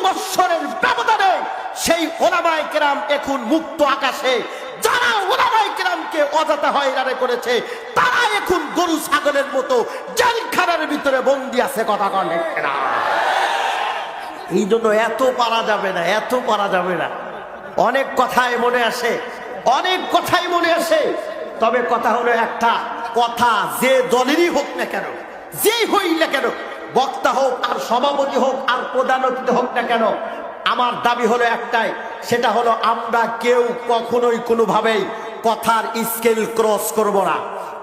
বছরের ব্যবধানে সেই ওলামায়ে কেরাম এখন মুক্ত আকাশে, যারা ওলামায়ে কেরামকে অযথা হয়রানি করেছে তারা এখন গরু ছাগলের মতো জেলখানার ভিতরে বন্দী আছে। কথা কন ঠিক না? এই জন্য এত পারা যাবে না, এত পারা যাবে না। অনেক কথাই মনে আসে, অনেক কথাই মনে আসে। তবে কথা হলো একটা কথা, যে দলেরই হোক না কেন, যেই হই না কেন, বক্তা হোক আর সভাপতি হোক আর প্রধান অতিথি হোক না কেন, আমার দাবি হলো একটাই, সেটা হলো আমরা কেউ কখনোই কোনোভাবেই কথার স্কেল ক্রস করব না।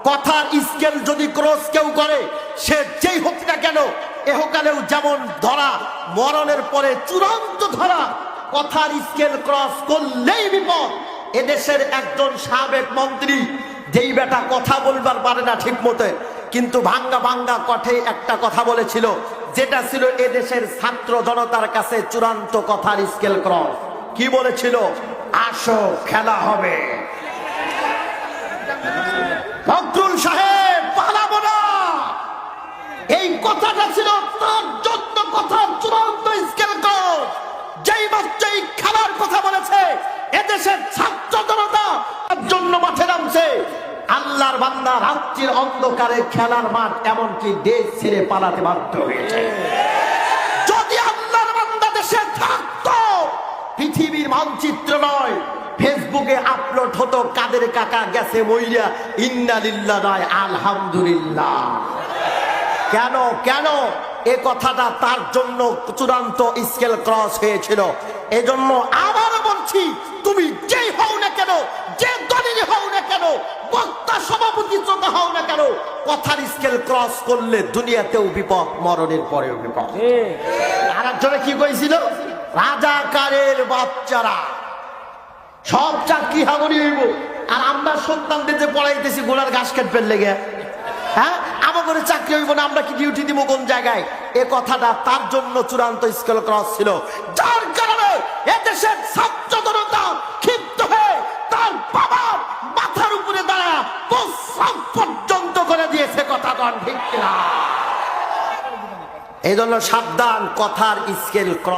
কথার স্কেল যদি ক্রস কেউ করে, সে যেই হোক না কেন, এহকালেও যেমন ধরা, মরণের পরে চূড়ান্ত ধরা। কথার স্কেল ক্রস করলেই বিপদ। এদেশের একজন সাবেক মন্ত্রী, যেই বেটা কথা বলবার পারে না ঠিক মতো, কিন্তু ভাঙ্গা ভাঙ্গা কঠে একটা কথা বলেছিল, যেটা ছিল এদেশের ছাত্র জনতার কাছে চূড়ান্ত কথার স্কেল ক্রস। কি বলেছিল? আসো খেলা হবে। ফখরুল সাহেব পালাবো না, এই কথাটা ছিল তার জন্য কথার চূড়ান্ত স্কেল ক্রস। যেই বাচ্চা এই খেলার কথা বলেছে, এদেশের ছাত্র জনতা জন্য মাঠে নামছে। আল্লাহর বান্দা রাত্রির অন্ধকারে খেলার মাঠ, এমনকি দেশ ছেড়ে পালাতে বাধ্য হয়েছে। যদি আল্লাহর বান্দা দেশে থাকতো, পৃথিবীর মানচিত্র নয়, ফেসবুকে আপলোড হতো কাদের কাকা গেছে মইরা, ইন্না লিল্লাহ নয় আলহামদুলিল্লাহ। কেন কেন এ কথাটা তার জন্য চূড়ান্ত স্কেল ক্রস হয়েছিল। এজন্য আবার বলছি, তুমি যেই হও না কেন, যে দলেরই হও না কেন, বক্তা সভাপতি যত হও না কেন, কথার স্কেল ক্রস করলে দুনিয়াতেও বিপদ, মরণের পরেও বিপদ। আর একজনে কি কইছিল? রাজাকারের বাচ্চারা সব চাকরি হাগরি হইব, আর আমরা সন্তানদের যে পড়াইতেছি গোলার ঘাস কাটবেন লেগে, হ্যাঁ আমাদের চাকরি হইব না, আমরা কি ডিউটি দিব কোন জায়গায়? এ কথাটা তার জন্য চূড়ান্ত স্কেল ক্রস ছিল, যার কারণে এদেশের ছাত্র জনতা ক্ষিপ্ত হয়ে তার বাবার মাথার উপরে দাঁড়া প্রস্রাব পর্যন্ত করে দিয়েছে। কথা কন ঠিক কিনা? এই জন্য সাবধান, কথার স্কেল ক্রস।